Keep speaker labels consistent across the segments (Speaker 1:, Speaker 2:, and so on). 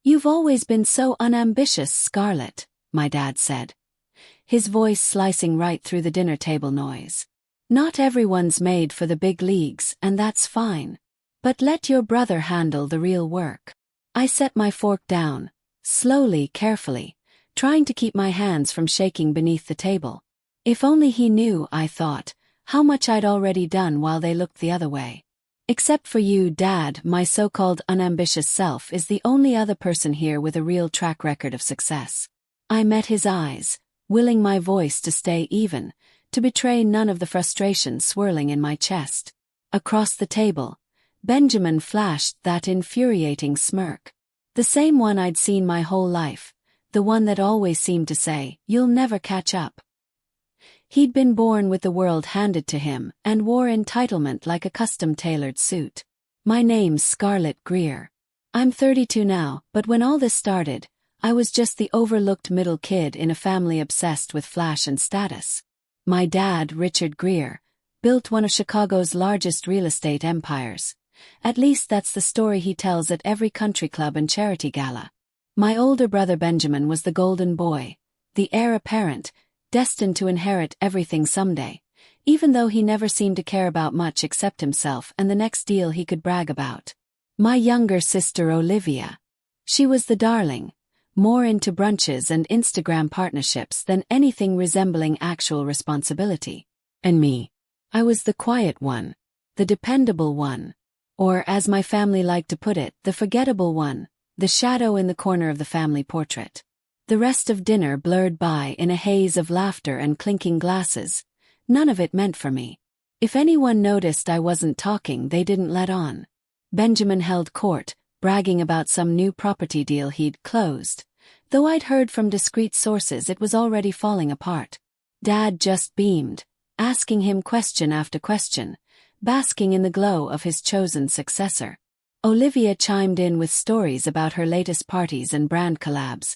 Speaker 1: "You've always been so unambitious, Scarlett," my dad said, his voice slicing right through the dinner table noise. "Not everyone's made for the big leagues, and that's fine. But let your brother handle the real work." I set my fork down, slowly, carefully, trying to keep my hands from shaking beneath the table. If only he knew, I thought, how much I'd already done while they looked the other way. "Except for you, Dad, my so-called unambitious self is the only other person here with a real track record of success." I met his eyes, willing my voice to stay even, to betray none of the frustration swirling in my chest. Across the table, Benjamin flashed that infuriating smirk. The same one I'd seen my whole life, the one that always seemed to say, "You'll never catch up." He'd been born with the world handed to him and wore entitlement like a custom-tailored suit. "My name's Scarlett Greer. I'm 32 now, but when all this started, I was just the overlooked middle kid in a family obsessed with flash and status. My dad, Richard Greer, built one of Chicago's largest real estate empires. At least that's the story he tells at every country club and charity gala. My older brother Benjamin was the golden boy, the heir apparent, destined to inherit everything someday, even though he never seemed to care about much except himself and the next deal he could brag about. My younger sister Olivia. She was the darling, more into brunches and Instagram partnerships than anything resembling actual responsibility. And me. I was the quiet one, the dependable one, or as my family liked to put it, the forgettable one, the shadow in the corner of the family portrait. The rest of dinner blurred by in a haze of laughter and clinking glasses. None of it meant for me. If anyone noticed I wasn't talking, they didn't let on. Benjamin held court, bragging about some new property deal he'd closed. Though I'd heard from discreet sources it was already falling apart. Dad just beamed, asking him question after question, basking in the glow of his chosen successor. Olivia chimed in with stories about her latest parties and brand collabs,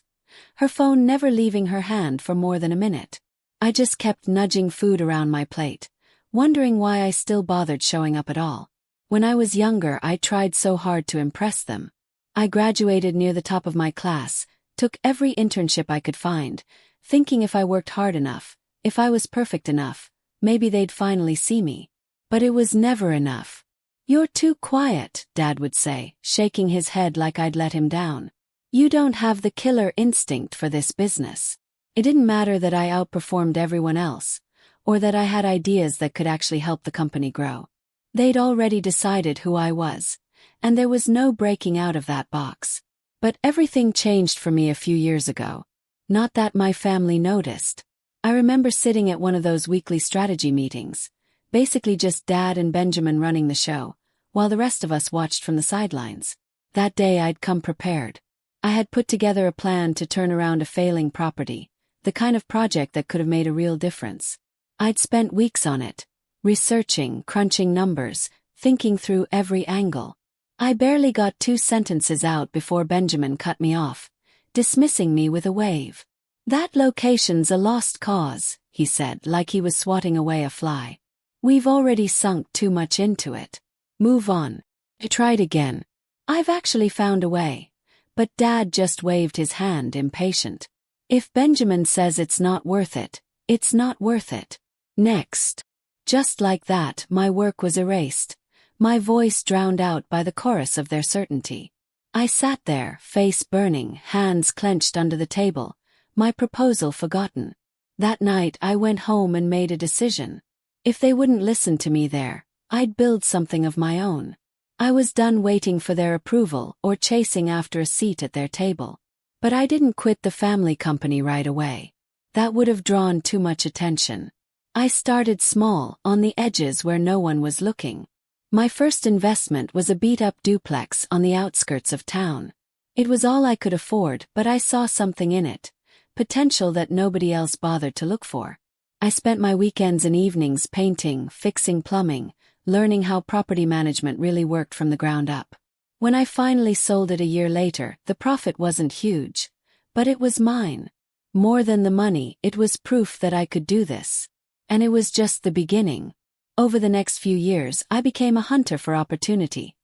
Speaker 1: her phone never leaving her hand for more than a minute. I just kept nudging food around my plate, wondering why I still bothered showing up at all. When I was younger, I tried so hard to impress them. I graduated near the top of my class, took every internship I could find, thinking if I worked hard enough, if I was perfect enough, maybe they'd finally see me. But it was never enough. "You're too quiet," Dad would say, shaking his head like I'd let him down. "You don't have the killer instinct for this business." It didn't matter that I outperformed everyone else, or that I had ideas that could actually help the company grow. They'd already decided who I was, and there was no breaking out of that box. But everything changed for me a few years ago. Not that my family noticed. I remember sitting at one of those weekly strategy meetings, basically just Dad and Benjamin running the show, while the rest of us watched from the sidelines. That day I'd come prepared. I had put together a plan to turn around a failing property, the kind of project that could have made a real difference. I'd spent weeks on it, researching, crunching numbers, thinking through every angle. I barely got 2 sentences out before Benjamin cut me off, dismissing me with a wave. "That location's a lost cause," he said, like he was swatting away a fly. "We've already sunk too much into it. Move on." I tried again. "I've actually found a way." But Dad just waved his hand, impatient. "If Benjamin says it's not worth it, it's not worth it. Next." Just like that, my work was erased, my voice drowned out by the chorus of their certainty. I sat there, face burning, hands clenched under the table, my proposal forgotten. That night I went home and made a decision. If they wouldn't listen to me there, I'd build something of my own. I was done waiting for their approval or chasing after a seat at their table. But I didn't quit the family company right away. That would have drawn too much attention. I started small, on the edges where no one was looking. My first investment was a beat-up duplex on the outskirts of town. It was all I could afford, but I saw something in it, potential that nobody else bothered to look for. I spent my weekends and evenings painting, fixing plumbing, learning how property management really worked from the ground up. When I finally sold it a year later, the profit wasn't huge, but it was mine. More than the money, it was proof that I could do this. And it was just the beginning. Over the next few years, I became a hunter for opportunity,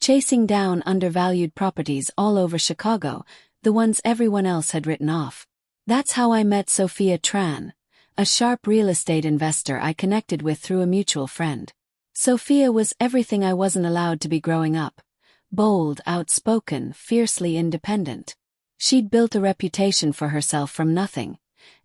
Speaker 1: chasing down undervalued properties all over Chicago, the ones everyone else had written off. That's how I met Sophia Tran, a sharp real estate investor I connected with through a mutual friend. Sophia was everything I wasn't allowed to be growing up. Bold, outspoken, fiercely independent. She'd built a reputation for herself from nothing,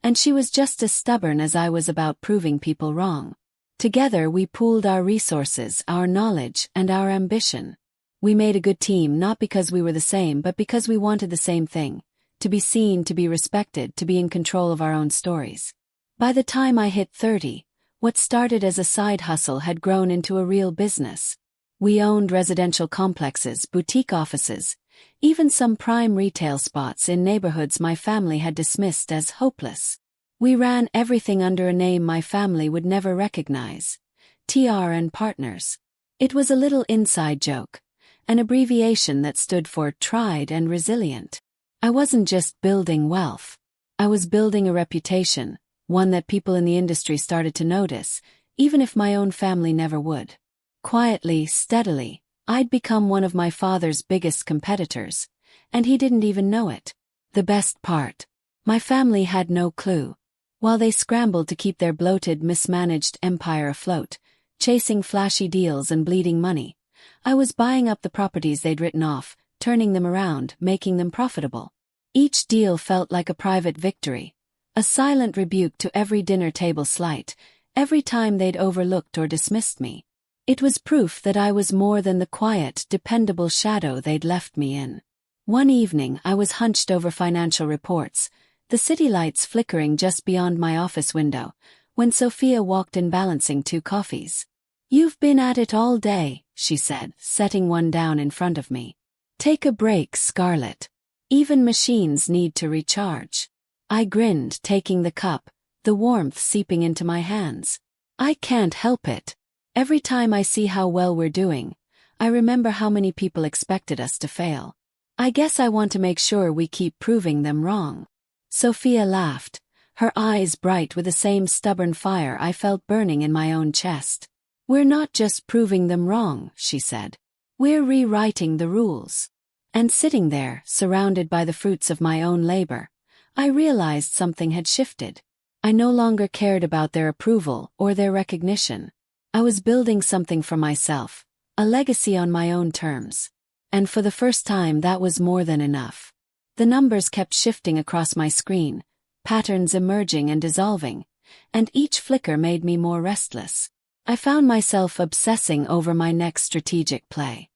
Speaker 1: and she was just as stubborn as I was about proving people wrong. Together we pooled our resources, our knowledge, and our ambition. We made a good team not because we were the same but because we wanted the same thing: to be seen, to be respected, to be in control of our own stories. By the time I hit 30, what started as a side hustle had grown into a real business. We owned residential complexes, boutique offices, even some prime retail spots in neighborhoods my family had dismissed as hopeless. We ran everything under a name my family would never recognize: TR and Partners. It was a little inside joke, an abbreviation that stood for tried and resilient. I wasn't just building wealth. I was building a reputation, one that people in the industry started to notice, even if my own family never would. Quietly, steadily, I'd become one of my father's biggest competitors, and he didn't even know it. The best part: my family had no clue. While they scrambled to keep their bloated, mismanaged empire afloat, chasing flashy deals and bleeding money, I was buying up the properties they'd written off, turning them around, making them profitable. Each deal felt like a private victory, a silent rebuke to every dinner table slight, every time they'd overlooked or dismissed me. It was proof that I was more than the quiet, dependable shadow they'd left me in. One evening I was hunched over financial reports, the city lights flickering just beyond my office window, when Sophia walked in balancing 2 coffees. "You've been at it all day," she said, setting one down in front of me. "Take a break, Scarlett. Even machines need to recharge." I grinned, taking the cup, the warmth seeping into my hands. "I can't help it. Every time I see how well we're doing, I remember how many people expected us to fail. I guess I want to make sure we keep proving them wrong." Sophia laughed, her eyes bright with the same stubborn fire I felt burning in my own chest. "We're not just proving them wrong," she said. "We're rewriting the rules." And sitting there, surrounded by the fruits of my own labor, I realized something had shifted. I no longer cared about their approval or their recognition. I was building something for myself, a legacy on my own terms. And for the first time that was more than enough. The numbers kept shifting across my screen, patterns emerging and dissolving, and each flicker made me more restless. I found myself obsessing over my next strategic play.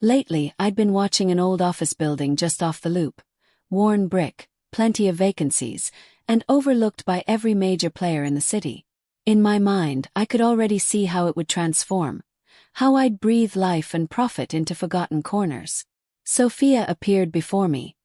Speaker 1: Lately, I'd been watching an old office building just off the loop, worn brick, plenty of vacancies, and overlooked by every major player in the city. In my mind, I could already see how it would transform, how I'd breathe life and profit into forgotten corners. Sophia appeared before me,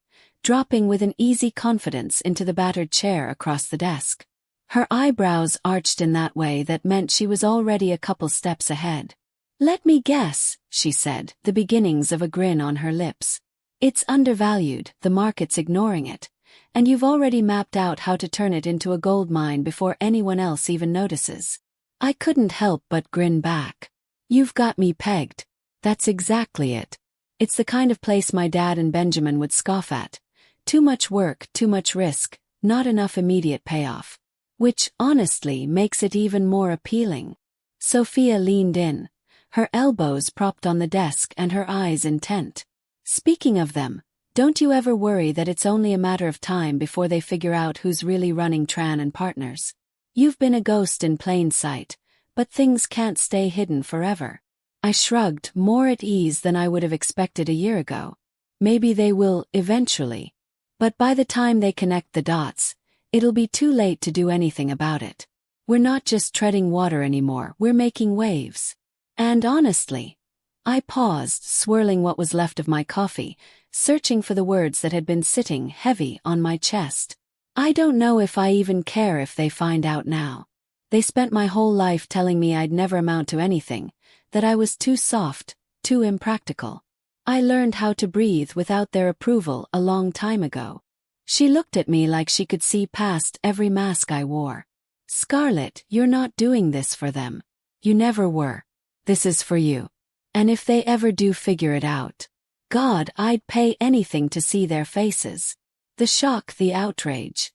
Speaker 1: dropping with an easy confidence into the battered chair across the desk. Her eyebrows arched in that way that meant she was already a couple steps ahead. "Let me guess," she said, the beginnings of a grin on her lips. "It's undervalued, the market's ignoring it, and you've already mapped out how to turn it into a gold mine before anyone else even notices." I couldn't help but grin back. "You've got me pegged. That's exactly it. It's the kind of place my dad and Benjamin would scoff at. Too much work, too much risk, not enough immediate payoff. Which, honestly, makes it even more appealing." Sophia leaned in, her elbows propped on the desk and her eyes intent. "Speaking of them, don't you ever worry that it's only a matter of time before they figure out who's really running Tran and Partners? You've been a ghost in plain sight, but things can't stay hidden forever." I shrugged, more at ease than I would have expected a year ago. "Maybe they will, eventually. But by the time they connect the dots, it'll be too late to do anything about it. We're not just treading water anymore, we're making waves." And honestly, I paused, swirling what was left of my coffee, searching for the words that had been sitting heavy on my chest. "I don't know if I even care if they find out now. They spent my whole life telling me I'd never amount to anything, that I was too soft, too impractical. I learned how to breathe without their approval a long time ago." She looked at me like she could see past every mask I wore. "Scarlett, you're not doing this for them. You never were. This is for you." And if they ever do figure it out, God, I'd pay anything to see their faces. The shock, the outrage.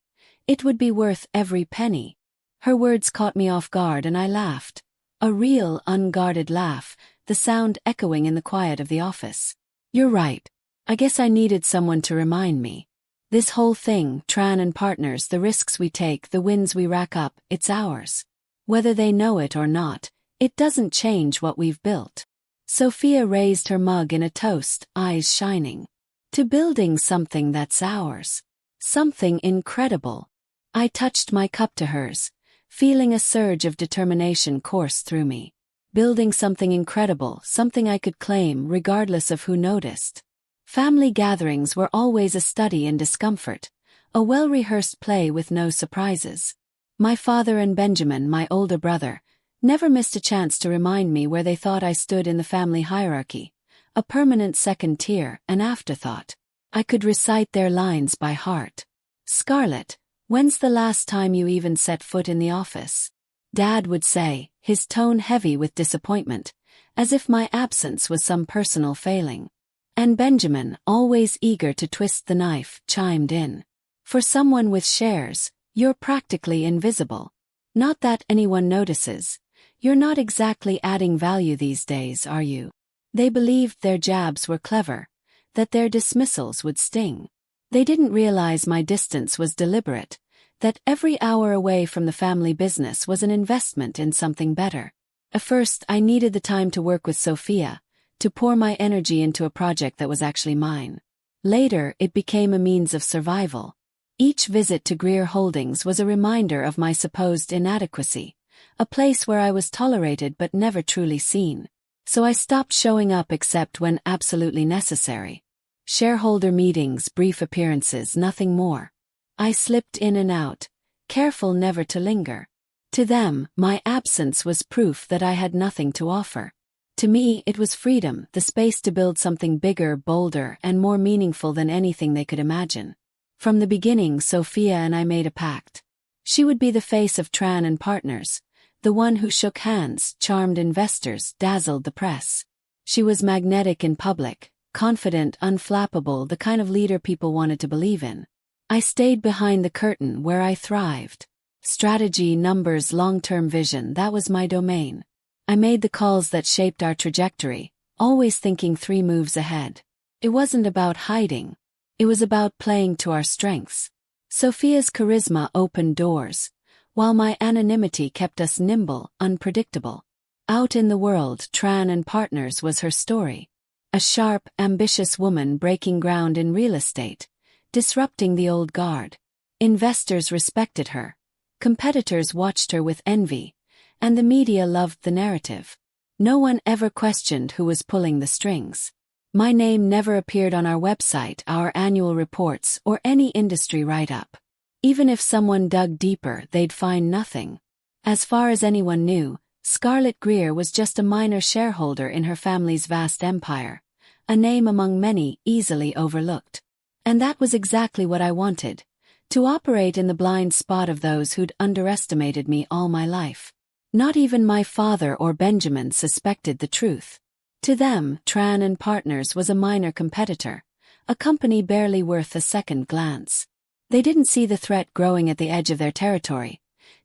Speaker 1: It would be worth every penny. Her words caught me off guard and I laughed. A real, unguarded laugh, the sound echoing in the quiet of the office. You're right. I guess I needed someone to remind me. This whole thing, Tran and partners, the risks we take, the wins we rack up, it's ours. Whether they know it or not, it doesn't change what we've built. Sophia raised her mug in a toast, eyes shining. To building something that's ours. Something incredible. I touched my cup to hers, feeling a surge of determination course through me. Building something incredible, something I could claim regardless of who noticed. Family gatherings were always a study in discomfort, a well-rehearsed play with no surprises. My father and Benjamin, my older brother, never missed a chance to remind me where they thought I stood in the family hierarchy, a permanent second tier, an afterthought. I could recite their lines by heart. Scarlett, when's the last time you even set foot in the office? Dad would say, his tone heavy with disappointment, as if my absence was some personal failing. And Benjamin, always eager to twist the knife, chimed in. For someone with shares, you're practically invisible. Not that anyone notices. You're not exactly adding value these days, are you? They believed their jabs were clever, that their dismissals would sting. They didn't realize my distance was deliberate, that every hour away from the family business was an investment in something better. At first, I needed the time to work with Sophia, to pour my energy into a project that was actually mine. Later, it became a means of survival. Each visit to Greer Holdings was a reminder of my supposed inadequacy, a place where I was tolerated but never truly seen. So I stopped showing up except when absolutely necessary. Shareholder meetings, brief appearances, nothing more. I slipped in and out, careful never to linger. To them, my absence was proof that I had nothing to offer. To me, it was freedom, the space to build something bigger, bolder, and more meaningful than anything they could imagine. From the beginning, Sophia and I made a pact. She would be the face of Tran and Partners, the one who shook hands, charmed investors, dazzled the press. She was magnetic in public, confident, unflappable, the kind of leader people wanted to believe in. I stayed behind the curtain where I thrived. Strategy, numbers, long-term vision, that was my domain. I made the calls that shaped our trajectory, always thinking 3 moves ahead. It wasn't about hiding. It was about playing to our strengths. Sophia's charisma opened doors, while my anonymity kept us nimble, unpredictable. Out in the world, Tran and Partners was her story. A sharp, ambitious woman breaking ground in real estate, disrupting the old guard. Investors respected her. Competitors watched her with envy, and the media loved the narrative. No one ever questioned who was pulling the strings. My name never appeared on our website, our annual reports, or any industry write-up. Even if someone dug deeper, they'd find nothing. As far as anyone knew, Scarlett Greer was just a minor shareholder in her family's vast empire, a name among many easily overlooked. And that was exactly what I wanted, to operate in the blind spot of those who'd underestimated me all my life. Not even my father or Benjamin suspected the truth. To them, Tran and Partners was a minor competitor, a company barely worth a second glance. They didn't see the threat growing at the edge of their territory,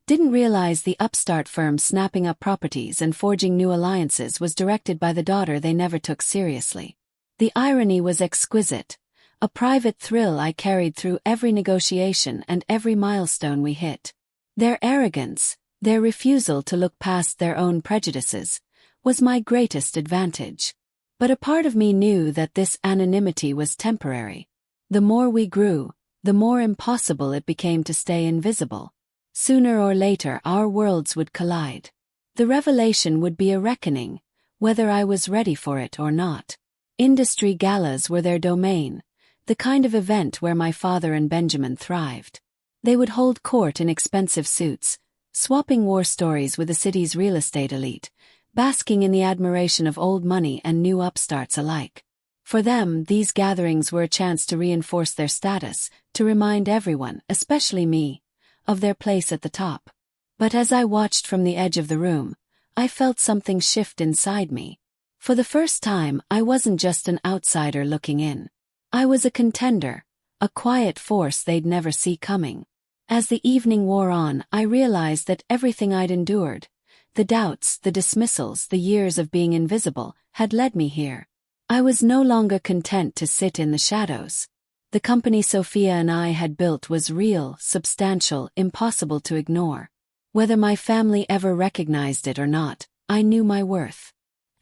Speaker 1: didn't realize the upstart firm snapping up properties and forging new alliances was directed by the daughter they never took seriously. The irony was exquisite, a private thrill I carried through every negotiation and every milestone we hit. Their arrogance, their refusal to look past their own prejudices, was my greatest advantage. But a part of me knew that this anonymity was temporary. The more we grew, the more impossible it became to stay invisible. Sooner or later our worlds would collide. The revelation would be a reckoning, whether I was ready for it or not. Industry galas were their domain, the kind of event where my father and Benjamin thrived. They would hold court in expensive suits, swapping war stories with the city's real estate elite, basking in the admiration of old money and new upstarts alike. For them, these gatherings were a chance to reinforce their status, to remind everyone, especially me, of their place at the top. But as I watched from the edge of the room, I felt something shift inside me. For the first time, I wasn't just an outsider looking in. I was a contender, a quiet force they'd never see coming. As the evening wore on, I realized that everything I'd endured, the doubts, the dismissals, the years of being invisible, had led me here. I was no longer content to sit in the shadows. The company Sophia and I had built was real, substantial, impossible to ignore. Whether my family ever recognized it or not, I knew my worth.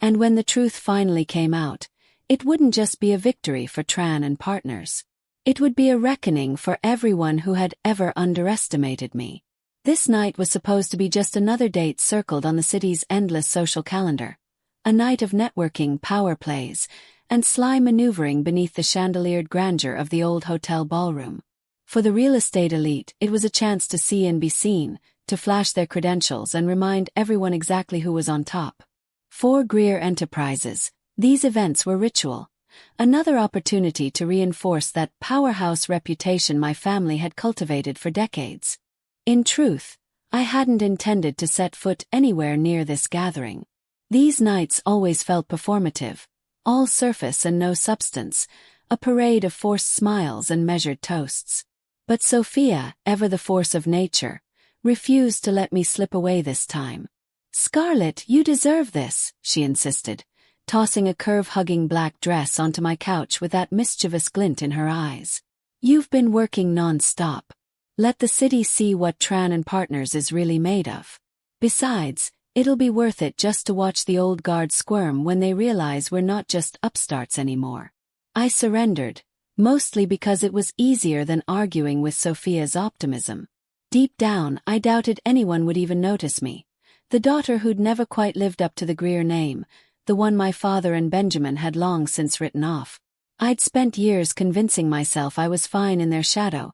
Speaker 1: And when the truth finally came out, it wouldn't just be a victory for Tran and partners. It would be a reckoning for everyone who had ever underestimated me. This night was supposed to be just another date circled on the city's endless social calendar. A night of networking, power plays, and sly maneuvering beneath the chandeliered grandeur of the old hotel ballroom. For the real estate elite, it was a chance to see and be seen, to flash their credentials and remind everyone exactly who was on top. For Greer Enterprises, these events were ritual, another opportunity to reinforce that powerhouse reputation my family had cultivated for decades. In truth, I hadn't intended to set foot anywhere near this gathering. These nights always felt performative, all surface and no substance, a parade of forced smiles and measured toasts. But Sophia, ever the force of nature, refused to let me slip away this time. "Scarlett, you deserve this," she insisted, tossing a curve-hugging black dress onto my couch with that mischievous glint in her eyes. "You've been working non-stop. Let the city see what Tran and Partners is really made of. Besides, it'll be worth it just to watch the old guard squirm when they realize we're not just upstarts anymore." I surrendered, mostly because it was easier than arguing with Sophia's optimism. Deep down, I doubted anyone would even notice me. The daughter who'd never quite lived up to the Greer name, the one my father and Benjamin had long since written off. I'd spent years convincing myself I was fine in their shadow,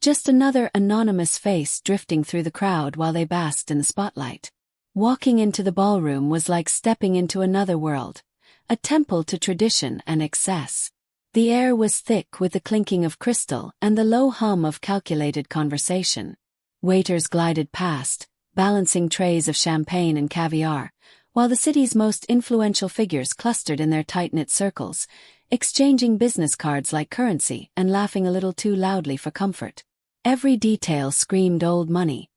Speaker 1: just another anonymous face drifting through the crowd while they basked in the spotlight. Walking into the ballroom was like stepping into another world, a temple to tradition and excess. The air was thick with the clinking of crystal and the low hum of calculated conversation. Waiters glided past, balancing trays of champagne and caviar, while the city's most influential figures clustered in their tight-knit circles, exchanging business cards like currency and laughing a little too loudly for comfort. Every detail screamed old money.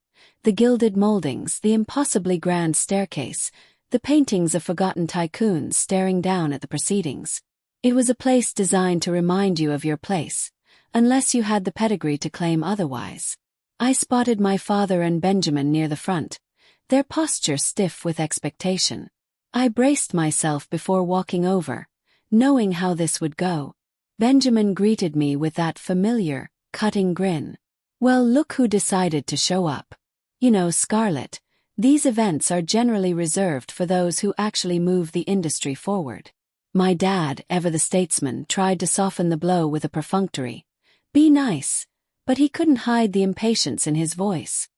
Speaker 1: The gilded moldings, the impossibly grand staircase, the paintings of forgotten tycoons staring down at the proceedings. It was a place designed to remind you of your place, unless you had the pedigree to claim otherwise. I spotted my father and Benjamin near the front, their posture stiff with expectation. I braced myself before walking over, knowing how this would go. Benjamin greeted me with that familiar, cutting grin. "Well, look who decided to show up. You know, Scarlett, these events are generally reserved for those who actually move the industry forward." My dad, ever the statesman, tried to soften the blow with a perfunctory, "Be nice," but he couldn't hide the impatience in his voice.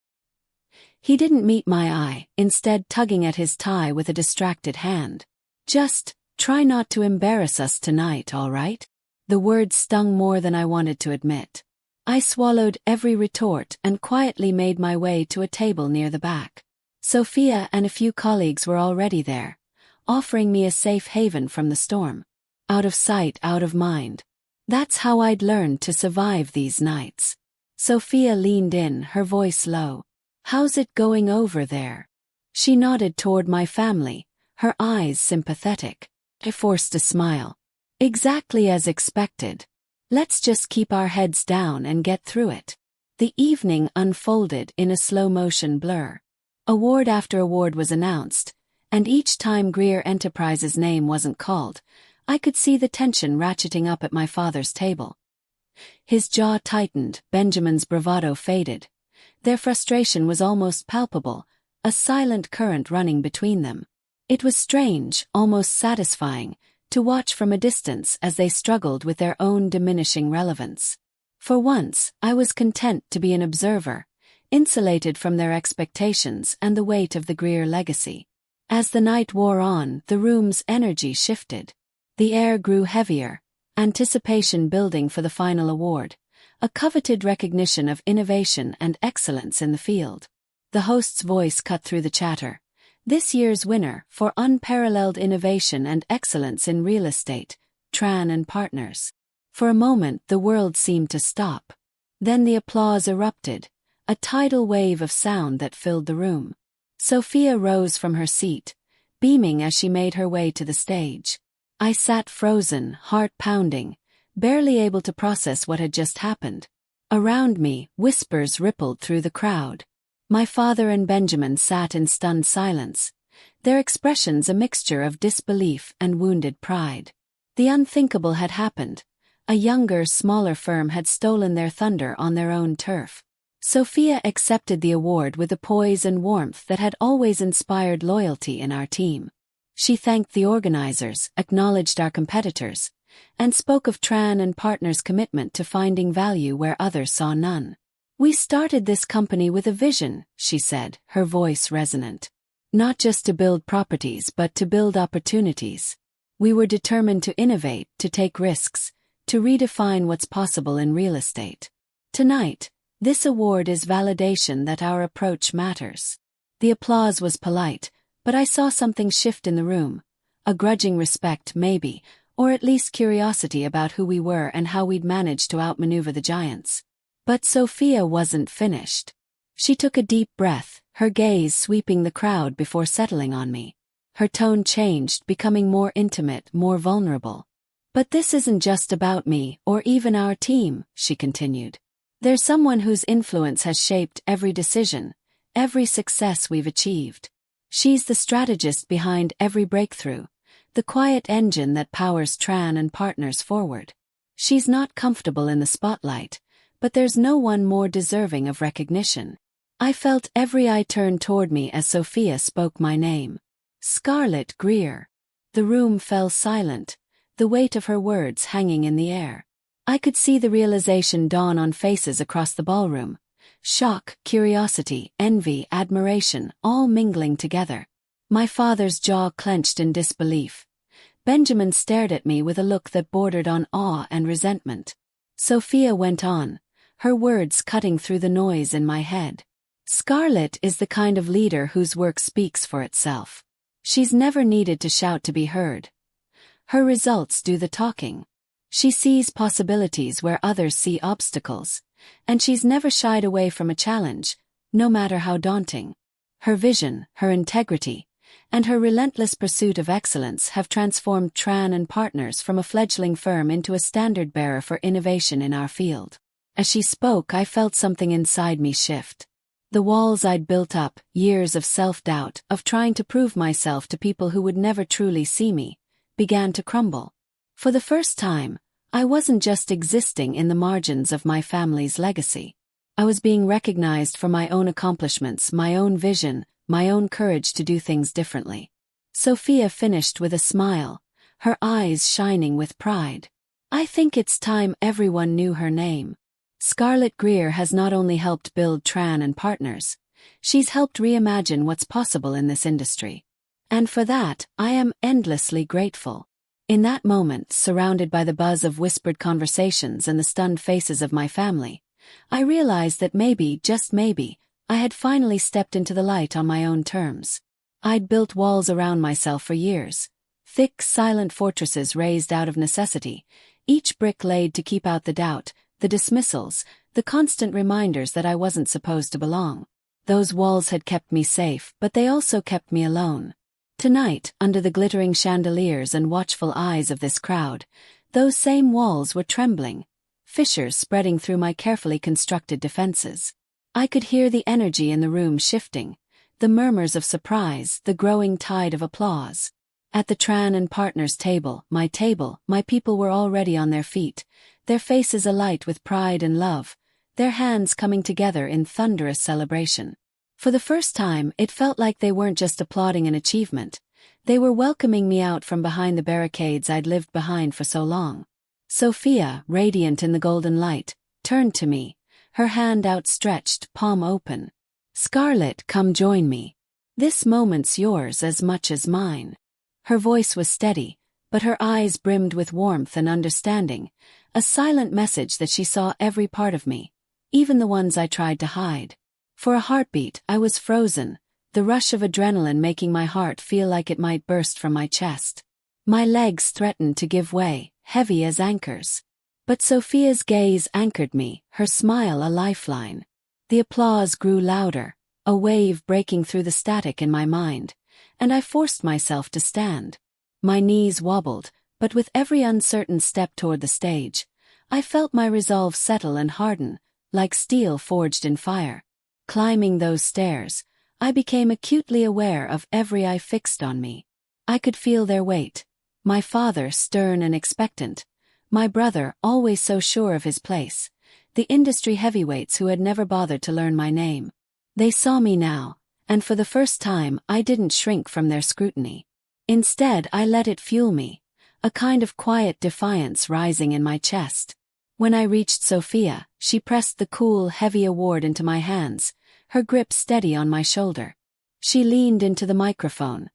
Speaker 1: He didn't meet my eye, instead tugging at his tie with a distracted hand. "Just try not to embarrass us tonight, all right?" The words stung more than I wanted to admit. I swallowed every retort and quietly made my way to a table near the back. Sophia and a few colleagues were already there, offering me a safe haven from the storm. Out of sight, out of mind. That's how I'd learned to survive these nights. Sophia leaned in, her voice low. "How's it going over there?" She nodded toward my family, her eyes sympathetic. I forced a smile. "Exactly as expected. Let's just keep our heads down and get through it." The evening unfolded in a slow-motion blur. Award after award was announced, and each time Greer Enterprises' name wasn't called, I could see the tension ratcheting up at my father's table. His jaw tightened, Benjamin's bravado faded. Their frustration was almost palpable, a silent current running between them. It was strange, almost satisfying, to watch from a distance as they struggled with their own diminishing relevance. For once, I was content to be an observer, insulated from their expectations and the weight of the Greer legacy. As the night wore on, the room's energy shifted. The air grew heavier, anticipation building for the final award, a coveted recognition of innovation and excellence in the field. The host's voice cut through the chatter. This year's winner for unparalleled innovation and excellence in real estate, Tran and Partners. For a moment the world seemed to stop. Then the applause erupted, a tidal wave of sound that filled the room. Sophia rose from her seat, beaming as she made her way to the stage. I sat frozen, heart pounding, barely able to process what had just happened. Around me, whispers rippled through the crowd. My father and Benjamin sat in stunned silence, their expressions a mixture of disbelief and wounded pride. The unthinkable had happened. A younger, smaller firm had stolen their thunder on their own turf. Sophia accepted the award with a poise and warmth that had always inspired loyalty in our team. She thanked the organizers, acknowledged our competitors, and spoke of Tran and Partners' commitment to finding value where others saw none. "We started this company with a vision," she said, her voice resonant. "Not just to build properties but to build opportunities. We were determined to innovate, to take risks, to redefine what's possible in real estate. Tonight, this award is validation that our approach matters." The applause was polite, but I saw something shift in the room. A grudging respect, maybe, or at least curiosity about who we were and how we'd managed to outmaneuver the giants. But Sophia wasn't finished. She took a deep breath, her gaze sweeping the crowd before settling on me. Her tone changed, becoming more intimate, more vulnerable. "But this isn't just about me, or even our team," she continued. "There's someone whose influence has shaped every decision, every success we've achieved. She's the strategist behind every breakthrough, the quiet engine that powers Tran and Partners forward. She's not comfortable in the spotlight, but there's no one more deserving of recognition." I felt every eye turn toward me as Sophia spoke my name. Scarlett Greer. The room fell silent, the weight of her words hanging in the air. I could see the realization dawn on faces across the ballroom. Shock, curiosity, envy, admiration, all mingling together. My father's jaw clenched in disbelief. Benjamin stared at me with a look that bordered on awe and resentment. Sophia went on, her words cutting through the noise in my head. "Scarlett is the kind of leader whose work speaks for itself. She's never needed to shout to be heard. Her results do the talking. She sees possibilities where others see obstacles, and she's never shied away from a challenge, no matter how daunting. Her vision, her integrity, and her relentless pursuit of excellence have transformed Tran and Partners from a fledgling firm into a standard-bearer for innovation in our field." As she spoke, I felt something inside me shift. The walls I'd built up, years of self-doubt, of trying to prove myself to people who would never truly see me, began to crumble. For the first time, I wasn't just existing in the margins of my family's legacy. I was being recognized for my own accomplishments, my own vision, my own courage to do things differently. Sophia finished with a smile, her eyes shining with pride. "I think it's time everyone knew her name. Scarlett Greer has not only helped build Tran and Partners, she's helped reimagine what's possible in this industry. And for that, I am endlessly grateful." In that moment, surrounded by the buzz of whispered conversations and the stunned faces of my family, I realized that maybe, just maybe, I had finally stepped into the light on my own terms. I'd built walls around myself for years, thick, silent fortresses raised out of necessity, each brick laid to keep out the doubt, the dismissals, the constant reminders that I wasn't supposed to belong. Those walls had kept me safe, but they also kept me alone. Tonight, under the glittering chandeliers and watchful eyes of this crowd, those same walls were trembling, fissures spreading through my carefully constructed defenses. I could hear the energy in the room shifting, the murmurs of surprise, the growing tide of applause. At the Tran and Partners table, my people were already on their feet, their faces alight with pride and love, their hands coming together in thunderous celebration. For the first time, it felt like they weren't just applauding an achievement. They were welcoming me out from behind the barricades I'd lived behind for so long. Sophia, radiant in the golden light, turned to me, her hand outstretched, palm open. "Scarlett, come join me. This moment's yours as much as mine." Her voice was steady, but her eyes brimmed with warmth and understanding, a silent message that she saw every part of me, even the ones I tried to hide. For a heartbeat, I was frozen, the rush of adrenaline making my heart feel like it might burst from my chest. My legs threatened to give way, heavy as anchors. But Sophia's gaze anchored me, her smile a lifeline. The applause grew louder, a wave breaking through the static in my mind, and I forced myself to stand. My knees wobbled, but with every uncertain step toward the stage, I felt my resolve settle and harden, like steel forged in fire. Climbing those stairs, I became acutely aware of every eye fixed on me. I could feel their weight. My father stern and expectant, my brother always so sure of his place, the industry heavyweights who had never bothered to learn my name. They saw me now, and for the first time I didn't shrink from their scrutiny. Instead I let it fuel me, a kind of quiet defiance rising in my chest. When I reached Sophia, she pressed the cool, heavy award into my hands, her grip steady on my shoulder. She leaned into the microphone,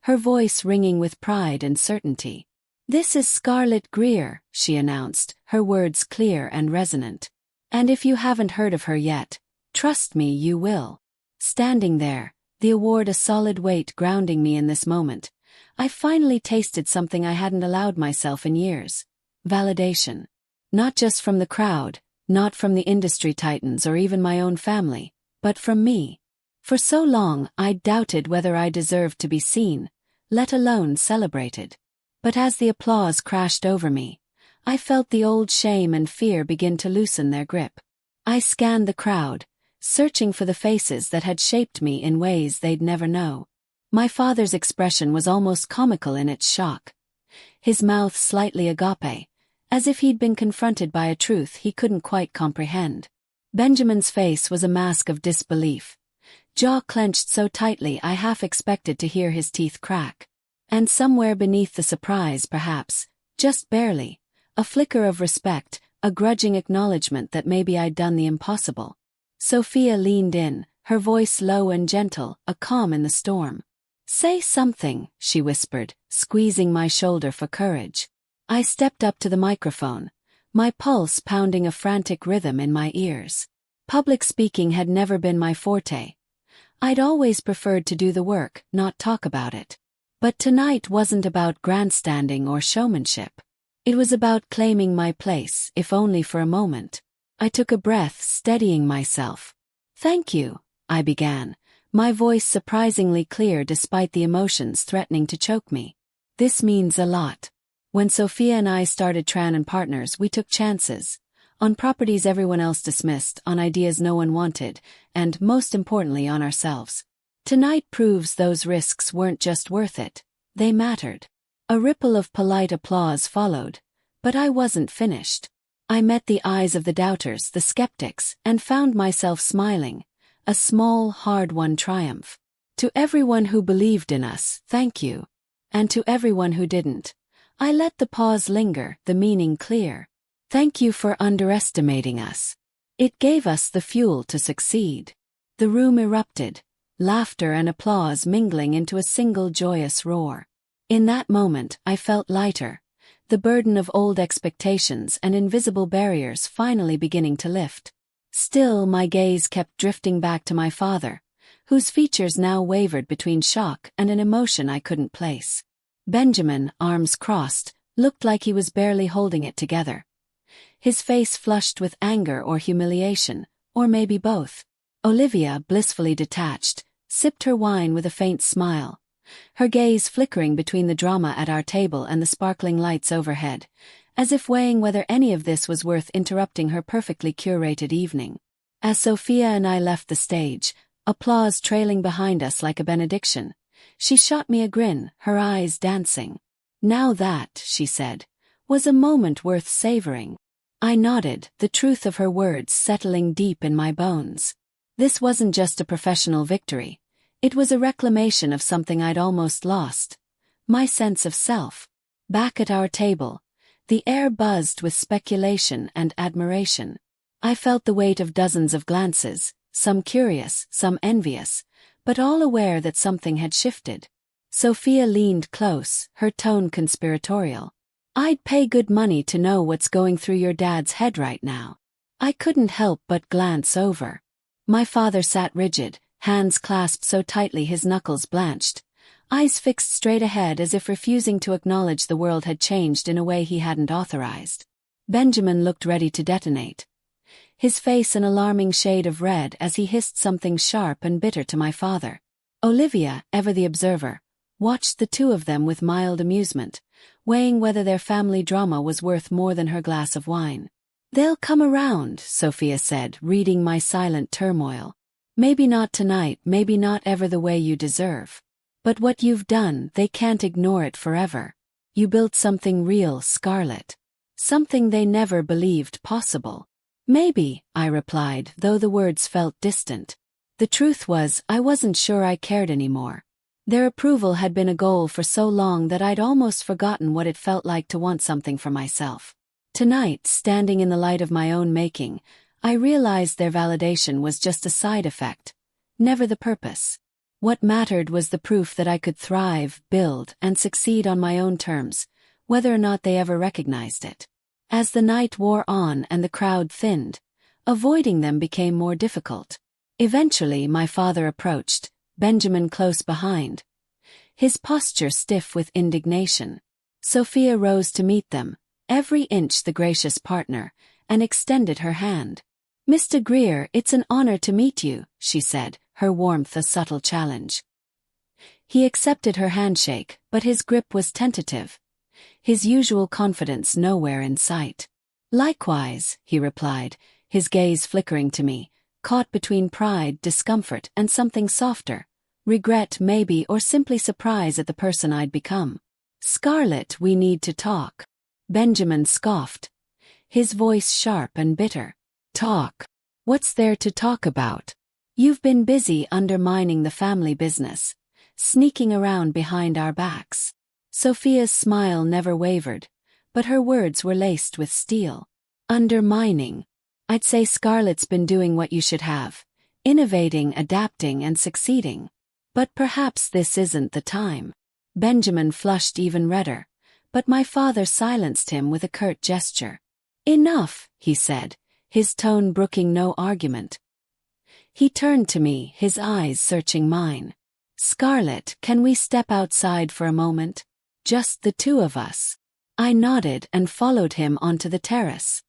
Speaker 1: her voice ringing with pride and certainty. "This is Scarlett Greer," she announced, her words clear and resonant. "And if you haven't heard of her yet, trust me you will." Standing there, the award a solid weight grounding me in this moment, I finally tasted something I hadn't allowed myself in years. Validation. Not just from the crowd, not from the industry titans or even my own family, but from me. For so long I'd doubted whether I deserved to be seen, let alone celebrated. But as the applause crashed over me, I felt the old shame and fear begin to loosen their grip. I scanned the crowd, searching for the faces that had shaped me in ways they'd never know. My father's expression was almost comical in its shock. His mouth slightly agape, as if he'd been confronted by a truth he couldn't quite comprehend. Benjamin's face was a mask of disbelief, jaw clenched so tightly I half expected to hear his teeth crack. And somewhere beneath the surprise perhaps, just barely, a flicker of respect, a grudging acknowledgement that maybe I'd done the impossible. Sophia leaned in, her voice low and gentle, a calm in the storm. "Say something," she whispered, squeezing my shoulder for courage. I stepped up to the microphone, my pulse pounding a frantic rhythm in my ears. Public speaking had never been my forte. I'd always preferred to do the work, not talk about it. But tonight wasn't about grandstanding or showmanship. It was about claiming my place, if only for a moment. I took a breath, steadying myself. "Thank you," I began, my voice surprisingly clear despite the emotions threatening to choke me. "This means a lot. When Sophia and I started Tran and Partners, we took chances. On properties everyone else dismissed, on ideas no one wanted, and, most importantly, on ourselves. Tonight proves those risks weren't just worth it, they mattered." A ripple of polite applause followed, but I wasn't finished. I met the eyes of the doubters, the skeptics, and found myself smiling, a small, hard-won triumph. To everyone who believed in us, thank you. And to everyone who didn't, I let the pause linger, the meaning clear. Thank you for underestimating us. It gave us the fuel to succeed. The room erupted, laughter and applause mingling into a single joyous roar. In that moment, I felt lighter, the burden of old expectations and invisible barriers finally beginning to lift. Still, my gaze kept drifting back to my father, whose features now wavered between shock and an emotion I couldn't place. Benjamin, arms crossed, looked like he was barely holding it together. His face flushed with anger or humiliation, or maybe both. Olivia, blissfully detached, sipped her wine with a faint smile, her gaze flickering between the drama at our table and the sparkling lights overhead, as if weighing whether any of this was worth interrupting her perfectly curated evening. As Sophia and I left the stage, applause trailing behind us like a benediction, she shot me a grin, her eyes dancing. "Now that," she said, "was a moment worth savoring." I nodded, the truth of her words settling deep in my bones. This wasn't just a professional victory. It was a reclamation of something I'd almost lost. My sense of self. Back at our table, the air buzzed with speculation and admiration. I felt the weight of dozens of glances, some curious, some envious, but all aware that something had shifted. Sophia leaned close, her tone conspiratorial. "I'd pay good money to know what's going through your dad's head right now." I couldn't help but glance over. My father sat rigid, hands clasped so tightly his knuckles blanched, eyes fixed straight ahead as if refusing to acknowledge the world had changed in a way he hadn't authorized. Benjamin looked ready to detonate, his face an alarming shade of red as he hissed something sharp and bitter to my father. Olivia, ever the observer, watched the two of them with mild amusement, weighing whether their family drama was worth more than her glass of wine. "They'll come around," Sophia said, reading my silent turmoil. "Maybe not tonight, maybe not ever the way you deserve. But what you've done, they can't ignore it forever. You built something real, Scarlett. Something they never believed possible." "Maybe," I replied, though the words felt distant. The truth was, I wasn't sure I cared anymore. Their approval had been a goal for so long that I'd almost forgotten what it felt like to want something for myself. Tonight, standing in the light of my own making, I realized their validation was just a side effect, never the purpose. What mattered was the proof that I could thrive, build, and succeed on my own terms, whether or not they ever recognized it. As the night wore on and the crowd thinned, avoiding them became more difficult. Eventually my father approached, Benjamin close behind, his posture stiff with indignation. Sophia rose to meet them, every inch the gracious partner, and extended her hand. "Mr. Greer, it's an honor to meet you," she said, her warmth a subtle challenge. He accepted her handshake, but his grip was tentative, his usual confidence nowhere in sight. "Likewise," he replied, his gaze flickering to me, caught between pride, discomfort, and something softer, regret maybe, or simply surprise at the person I'd become. "Scarlett, we need to talk." Benjamin scoffed, his voice sharp and bitter. "Talk? What's there to talk about? You've been busy undermining the family business, sneaking around behind our backs." Sophia's smile never wavered, but her words were laced with steel. "Undermining? I'd say Scarlett's been doing what you should have, innovating, adapting, and succeeding. But perhaps this isn't the time." Benjamin flushed even redder, but my father silenced him with a curt gesture. "Enough," he said, his tone brooking no argument. He turned to me, his eyes searching mine. "Scarlett, can we step outside for a moment? Just the two of us." I nodded and followed him onto the terrace.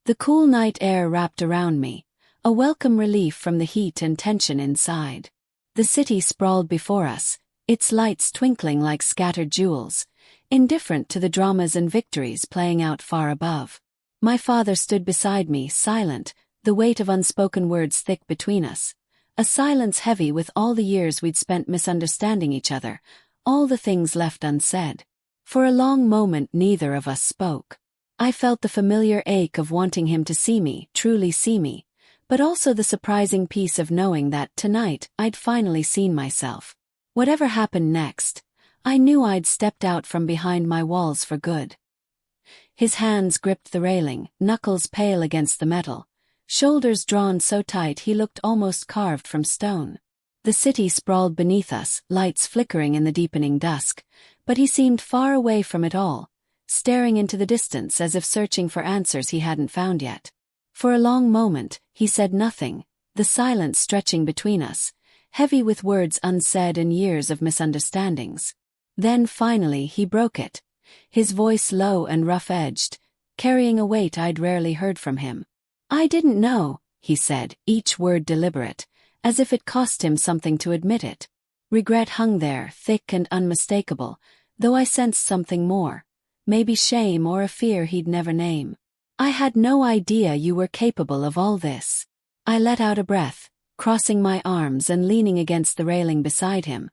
Speaker 1: The cool night air wrapped around me, a welcome relief from the heat and tension inside. The city sprawled before us, its lights twinkling like scattered jewels, indifferent to the dramas and victories playing out far above. My father stood beside me, silent, the weight of unspoken words thick between us, a silence heavy with all the years we'd spent misunderstanding each other, all the things left unsaid. For a long moment neither of us spoke. I felt the familiar ache of wanting him to see me, truly see me, but also the surprising peace of knowing that, tonight, I'd finally seen myself. Whatever happened next, I knew I'd stepped out from behind my walls for good. His hands gripped the railing, knuckles pale against the metal, shoulders drawn so tight he looked almost carved from stone. The city sprawled beneath us, lights flickering in the deepening dusk, but he seemed far away from it all, staring into the distance as if searching for answers he hadn't found yet. For a long moment, he said nothing, the silence stretching between us, heavy with words unsaid and years of misunderstandings. Then finally he broke it, his voice low and rough-edged, carrying a weight I'd rarely heard from him. "I didn't know," he said, each word deliberate, as if it cost him something to admit it. Regret hung there, thick and unmistakable, though I sensed something more, maybe shame or a fear he'd never name. "I had no idea you were capable of all this." I let out a breath, crossing my arms and leaning against the railing beside him,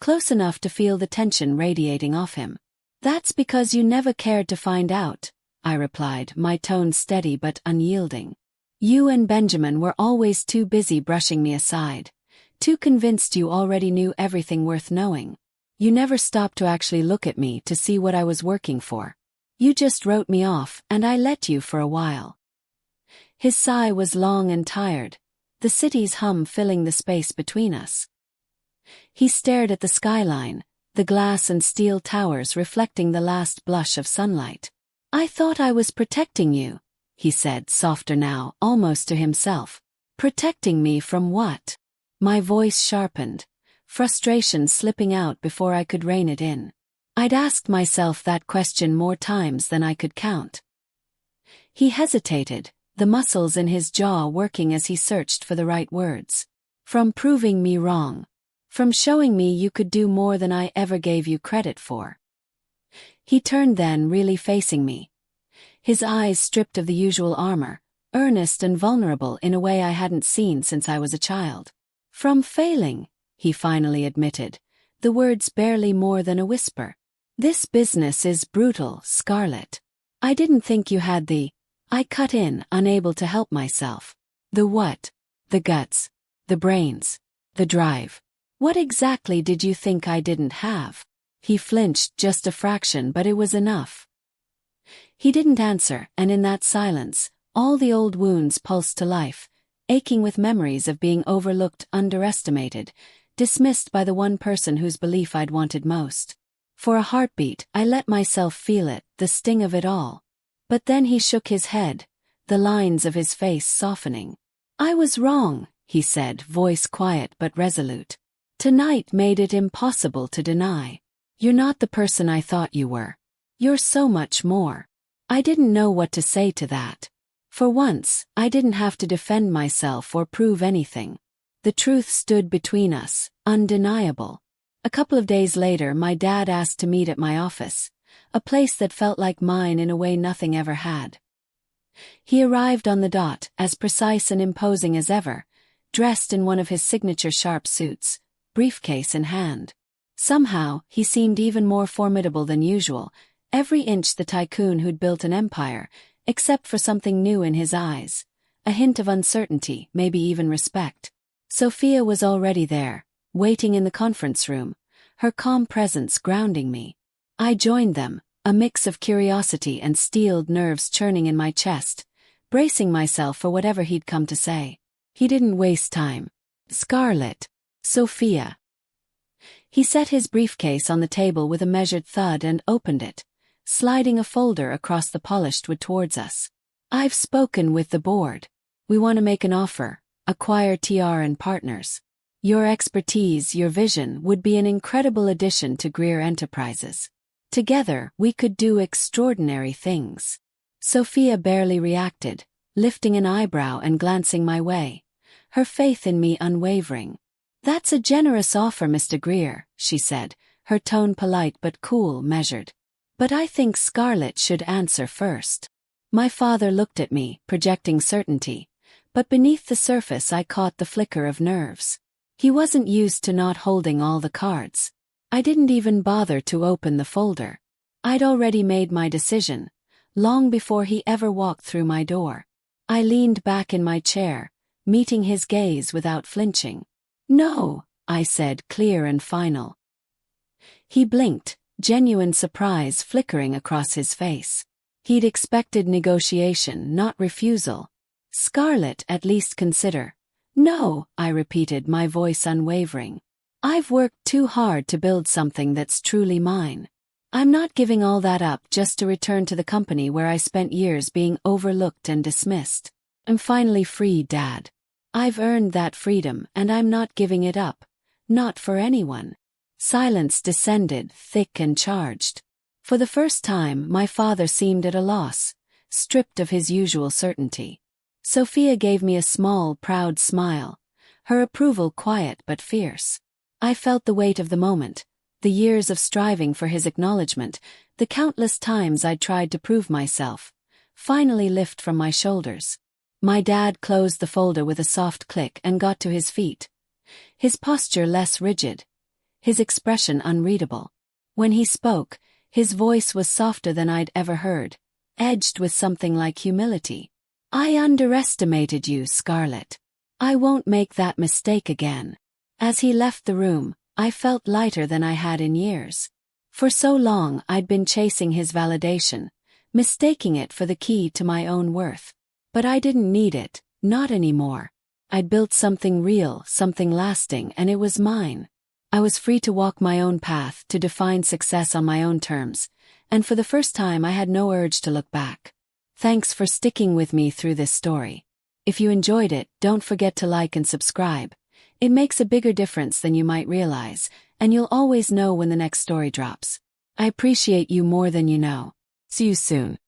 Speaker 1: close enough to feel the tension radiating off him. "That's because you never cared to find out," I replied, my tone steady but unyielding. "You and Benjamin were always too busy brushing me aside, too convinced you already knew everything worth knowing. You never stopped to actually look at me to see what I was working for. You just wrote me off, and I let you for a while." His sigh was long and tired, the city's hum filling the space between us. He stared at the skyline, the glass and steel towers reflecting the last blush of sunlight. "I thought I was protecting you," he said, softer now, almost to himself. "Protecting me from what?" My voice sharpened, frustration slipping out before I could rein it in. I'd asked myself that question more times than I could count. He hesitated, the muscles in his jaw working as he searched for the right words. From proving me wrong. From showing me you could do more than I ever gave you credit for. He turned then, really facing me. His eyes stripped of the usual armor, earnest and vulnerable in a way I hadn't seen since I was a child. From failing, he finally admitted, the words barely more than a whisper. This business is brutal, Scarlett. I didn't think you had the... I cut in, unable to help myself. The what? The guts. The brains. The drive. What exactly did you think I didn't have? He flinched just a fraction, but it was enough. He didn't answer, and in that silence, all the old wounds pulsed to life, aching with memories of being overlooked, underestimated, dismissed by the one person whose belief I'd wanted most. For a heartbeat, I let myself feel it, the sting of it all. But then he shook his head, the lines of his face softening. I was wrong, he said, voice quiet but resolute. Tonight made it impossible to deny. You're not the person I thought you were. You're so much more. I didn't know what to say to that. For once, I didn't have to defend myself or prove anything. The truth stood between us, undeniable. A couple of days later, my dad asked to meet at my office, a place that felt like mine in a way nothing ever had. He arrived on the dot, as precise and imposing as ever, dressed in one of his signature sharp suits, briefcase in hand. Somehow, he seemed even more formidable than usual, every inch the tycoon who'd built an empire, except for something new in his eyes, a hint of uncertainty, maybe even respect. Sophia was already there, waiting in the conference room, her calm presence grounding me. I joined them, a mix of curiosity and steeled nerves churning in my chest, bracing myself for whatever he'd come to say. He didn't waste time. Scarlett. Sophia. He set his briefcase on the table with a measured thud and opened it, sliding a folder across the polished wood towards us. I've spoken with the board. We want to make an offer, acquire TR and partners. Your expertise, your vision would be an incredible addition to Greer Enterprises. Together, we could do extraordinary things. Sophia barely reacted, lifting an eyebrow and glancing my way, her faith in me unwavering. That's a generous offer, Mr. Greer, she said, her tone polite but cool, measured. But I think Scarlett should answer first. My father looked at me, projecting certainty, but beneath the surface I caught the flicker of nerves. He wasn't used to not holding all the cards. I didn't even bother to open the folder. I'd already made my decision, long before he ever walked through my door. I leaned back in my chair, meeting his gaze without flinching. No, I said, clear and final. He blinked, genuine surprise flickering across his face. He'd expected negotiation, not refusal. Scarlett, at least consider. No, I repeated, my voice unwavering. I've worked too hard to build something that's truly mine. I'm not giving all that up just to return to the company where I spent years being overlooked and dismissed. I'm finally free, Dad. I've earned that freedom and I'm not giving it up. Not for anyone. Silence descended, thick and charged. For the first time, my father seemed at a loss, stripped of his usual certainty. Sophia gave me a small, proud smile, her approval quiet but fierce. I felt the weight of the moment, the years of striving for his acknowledgement, the countless times I'd tried to prove myself, finally lift from my shoulders. My dad closed the folder with a soft click and got to his feet. His posture less rigid, his expression unreadable. When he spoke, his voice was softer than I'd ever heard, edged with something like humility. I underestimated you, Scarlett. I won't make that mistake again. As he left the room, I felt lighter than I had in years. For so long I'd been chasing his validation, mistaking it for the key to my own worth. But I didn't need it, not anymore. I'd built something real, something lasting, and it was mine. I was free to walk my own path, to define success on my own terms, and for the first time I had no urge to look back. Thanks for sticking with me through this story. If you enjoyed it, don't forget to like and subscribe. It makes a bigger difference than you might realize, and you'll always know when the next story drops. I appreciate you more than you know. See you soon.